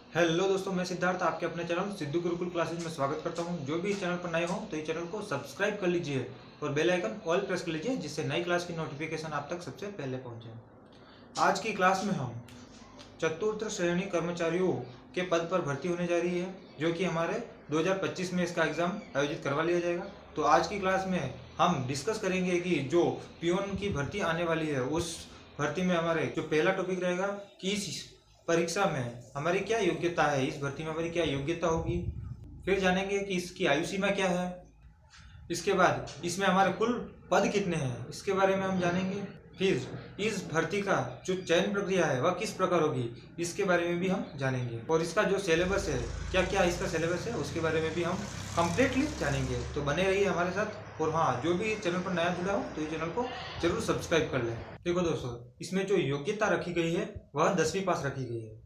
Hello दोस्तों, मैं सिद्धार्थ आपके अपने चैनल सिद्धू गुरुकुल क्लासेज में स्वागत करता हूं। जो भी इस चैनल पर नए हो तो इस चैनल को सब्सक्राइब कर लीजिए और बेल आइकन ऑल प्रेस कर लीजिए, जिससे नई क्लास की नोटिफिकेशन आप तक सबसे पहले पहुंचे। आज की क्लास में हम चतुर्थ श्रेणी कर्मचारियों के पद पर भर्ती होने जा रही है, जो कि हमारे 2025 में इसका एग्जाम आयोजित करवा लिया जाएगा। तो आज की क्लास में हम डिस्कस करेंगे कि जो पियोन की भर्ती आने वाली है, उस भर्ती में हमारे जो पहला टॉपिक रहेगा कि इस परीक्षा में हमारी क्या योग्यता है, इस भर्ती में हमारी क्या योग्यता होगी। फिर जानेंगे कि इसकी आयु सीमा क्या है। इसके बाद इसमें हमारे कुल पद कितने हैं, इसके बारे में हम जानेंगे। फिर इस भर्ती का जो चयन प्रक्रिया है वह किस प्रकार होगी, इसके बारे में भी हम जानेंगे। और इसका जो सिलेबस है, क्या क्या इसका सिलेबस है, उसके बारे में भी हम कंप्लीटली जानेंगे। तो बने रहिए हमारे साथ। और हाँ, जो भी चैनल पर नया जुड़ा हो तो इस चैनल को जरूर सब्सक्राइब कर लें। देखो दोस्तों, इसमें जो योग्यता रखी गई है वह 10वीं पास रखी गई है,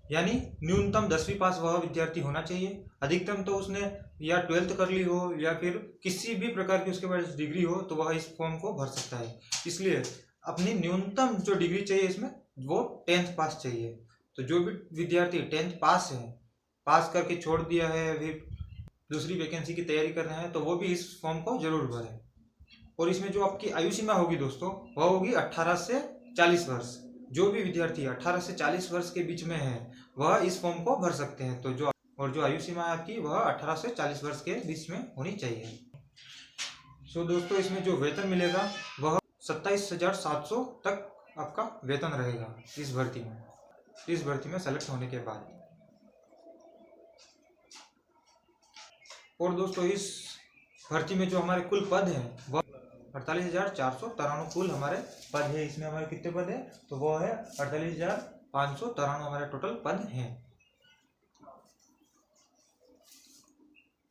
यानी न्यूनतम 10वीं पास वह विद्यार्थी होना चाहिए। अधिकतम तो उसने या 12th कर ली हो या फिर किसी भी प्रकार की उसके पास डिग्री हो तो वह इस फॉर्म को भर सकता है। इसलिए अपनी न्यूनतम जो डिग्री चाहिए इसमें वो 10th पास चाहिए। तो जो भी विद्यार्थी 10th पास है, पास करके छोड़ दिया है, फिर दूसरी वैकेंसी की तैयारी कर रहे हैं, तो वो भी इस फॉर्म को जरूर भरें। और इसमें जो आपकी आयु सीमा होगी दोस्तों, वह होगी 18 से 40 वर्ष। जो भी विद्यार्थी 18 से 40 वर्ष के बीच में है वह इस फॉर्म को भर सकते हैं। तो जो आयु सीमा है आपकी वह 18 से 40 वर्ष के बीच में होनी चाहिए। सो दोस्तों, इसमें जो वेतन मिलेगा वह 27,700 तक आपका वेतन रहेगा इस भर्ती में सेलेक्ट होने के बाद। और दोस्तों, इस भर्ती में जो हमारे कुल पद हैं वह 48,493 कुल हमारे पद है। इसमें हमारे कितने पद है, तो वो है 48,593 हमारे टोटल पद हैं।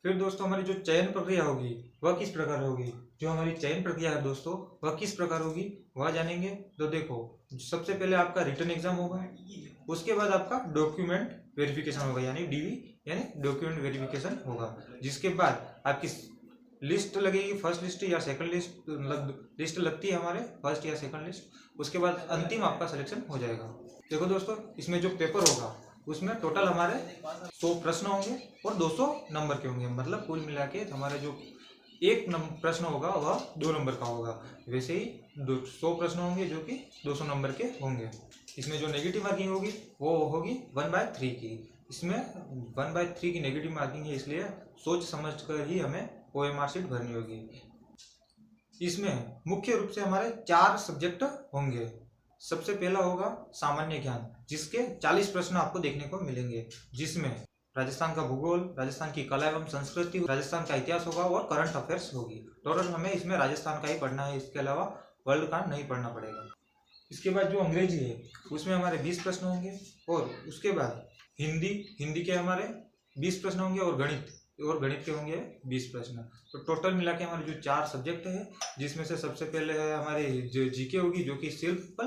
फिर दोस्तों, हमारी जो चयन प्रक्रिया होगी वह किस प्रकार होगी। जो हमारी चयन प्रक्रिया है दोस्तों वह किस प्रकार होगी वह जानेंगे। तो देखो, सबसे पहले आपका रिटन एग्जाम होगा, उसके बाद आपका डॉक्यूमेंट वेरिफिकेशन होगा, यानी डीवी यानी डॉक्यूमेंट वेरिफिकेशन होगा। जिसके बाद आपकी लिस्ट लगेगी, फर्स्ट लिस्ट या सेकंड लिस्ट, लिस्ट लगती है हमारे फर्स्ट या सेकंड लिस्ट। उसके बाद अंतिम आपका सिलेक्शन हो जाएगा। देखो दोस्तों, इसमें जो पेपर होगा उसमें टोटल हमारे 100 प्रश्न होंगे और 200 नंबर के होंगे। मतलब कुल मिला के हमारे जो एक प्रश्न होगा वह 2 नंबर का होगा। वैसे ही 100 प्रश्न होंगे जो कि 200 नंबर के होंगे। इसमें जो नेगेटिव मार्किंग होगी वो होगी 1/3 की। इसमें 1/3 की नेगेटिव मार्किंग है, इसलिए सोच समझ कर ही हमें OMR शीट भरनी होगी। इसमें मुख्य रूप से हमारे 4 सब्जेक्ट होंगे। सबसे पहला होगा सामान्य ज्ञान, जिसके 40 प्रश्न आपको देखने को मिलेंगे, जिसमें राजस्थान का भूगोल, राजस्थान की कला एवं संस्कृति, राजस्थान का इतिहास होगा और करंट अफेयर्स होगी। टोटल हमें इसमें राजस्थान का ही पढ़ना है, इसके अलावा वर्ल्ड का नहीं पढ़ना पड़ेगा। इसके बाद जो अंग्रेजी है उसमें हमारे 20 प्रश्न होंगे। और उसके बाद हिंदी के हमारे 20 प्रश्न होंगे और गणित के होंगे 20 प्रश्न। तो टोटल मिला के हमारे जो 4 सब्जेक्ट है, जिसमें से सबसे पहले है हमारे जो जीके होगी, जो कि सिर्फ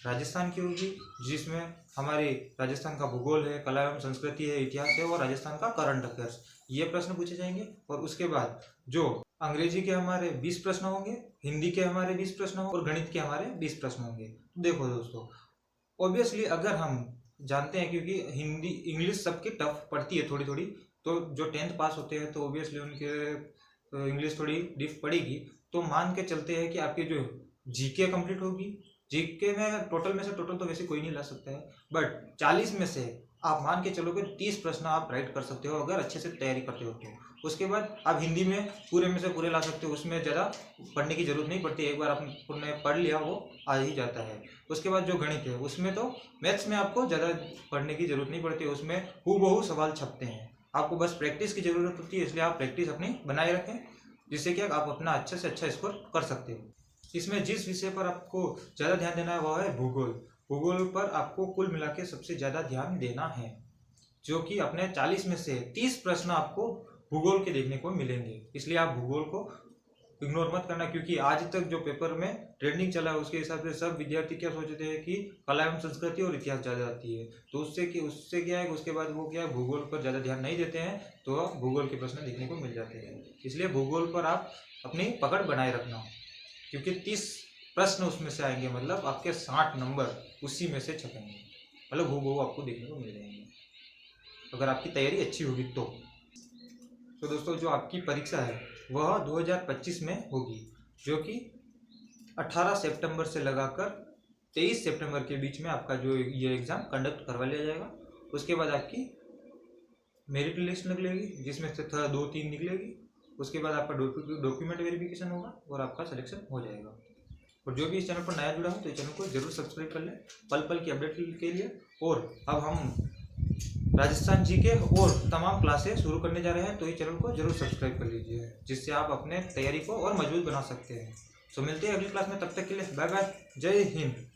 राजस्थान की होगी, जिसमें हमारे राजस्थान का भूगोल है, कला एवं संस्कृति है, इतिहास है और राजस्थान का करंट अफेयर्स, ये प्रश्न पूछे जाएंगे। और उसके बाद जो अंग्रेजी के हमारे 20 प्रश्न होंगे, हिंदी के हमारे 20 प्रश्न होंगे और गणित के हमारे 20 प्रश्न होंगे। देखो दोस्तों, ऑब्वियसली अगर हम जानते हैं, क्योंकि हिंदी इंग्लिश सबकी टफ पड़ती है थोड़ी थोड़ी, तो जो 10th पास होते हैं तो ऑब्वियसली उनके इंग्लिश थोड़ी डिफ पड़ेगी। तो मान के चलते हैं कि आपकी जो जीके कंप्लीट होगी। जीके में टोटल तो वैसे कोई नहीं ला सकता है, बट 40 में से आप मान के चलोगे 30 प्रश्न आप राइट कर सकते हो अगर अच्छे से तैयारी करते हो तो। उसके बाद आप हिंदी में से पूरे ला सकते हो, उसमें ज़्यादा पढ़ने की जरूरत नहीं पड़ती, एक बार आपने पढ़ लिया वो आ ही जाता है। उसके बाद जो गणित है उसमें तो मैथ्स में आपको ज़्यादा पढ़ने की जरूरत नहीं पड़ती, उसमें हूबहू सवाल छपते हैं, आपको बस प्रैक्टिस की जरूरत होती है। इसलिए आप प्रैक्टिस अपनी बनाए रखें, जिससे कि आप अपना अच्छे से अच्छा स्कोर कर सकते हो। इसमें जिस विषय पर आपको ज़्यादा ध्यान देना है वह है भूगोल। भूगोल पर आपको कुल मिला के सबसे ज़्यादा ध्यान देना है, जो कि अपने 40 में से 30 प्रश्न आपको भूगोल के देखने को मिलेंगे। इसलिए आप भूगोल को इग्नोर मत करना, क्योंकि आज तक जो पेपर में ट्रेंडिंग चला है उसके हिसाब से सब विद्यार्थी क्या सोचते हैं कि कला एवं संस्कृति और इतिहास ज़्यादा आती है। तो उससे क्या है, उसके बाद वो क्या है, भूगोल पर ज़्यादा ध्यान नहीं देते हैं, तो भूगोल के प्रश्न देखने को मिल जाते हैं। इसलिए भूगोल पर आप अपनी पकड़ बनाए रखना, क्योंकि 30 प्रश्न उसमें से आएंगे, मतलब आपके 60 नंबर उसी में से छपेंगे, मतलब हूबहू आपको देखने को मिल जाएंगे। अगर आपकी तैयारी अच्छी होगी तो दोस्तों जो आपकी परीक्षा है वह 2025 में होगी, जो कि 18 सितंबर से लगाकर 23 सितंबर के बीच में आपका जो ये एग्ज़ाम कंडक्ट करवा लिया जाएगा। उसके बाद आपकी मेरिट लिस्ट निकलेगी, जिसमें से 2-3 निकलेगी। उसके बाद आपका डॉक्यूमेंट वेरिफिकेशन होगा और आपका सिलेक्शन हो जाएगा। और जो भी इस चैनल पर नया जुड़ा हो तो इस चैनल को जरूर सब्सक्राइब कर लें पल पल की अपडेट के लिए। और अब हम राजस्थान जीके और तमाम क्लासेस शुरू करने जा रहे हैं, तो इस चैनल को जरूर सब्सक्राइब कर लीजिए, जिससे आप अपने तैयारी को और मजबूत बना सकते हैं। तो मिलते हैं अगली क्लास में, तब तक के लिए बाय बाय, जय हिंद।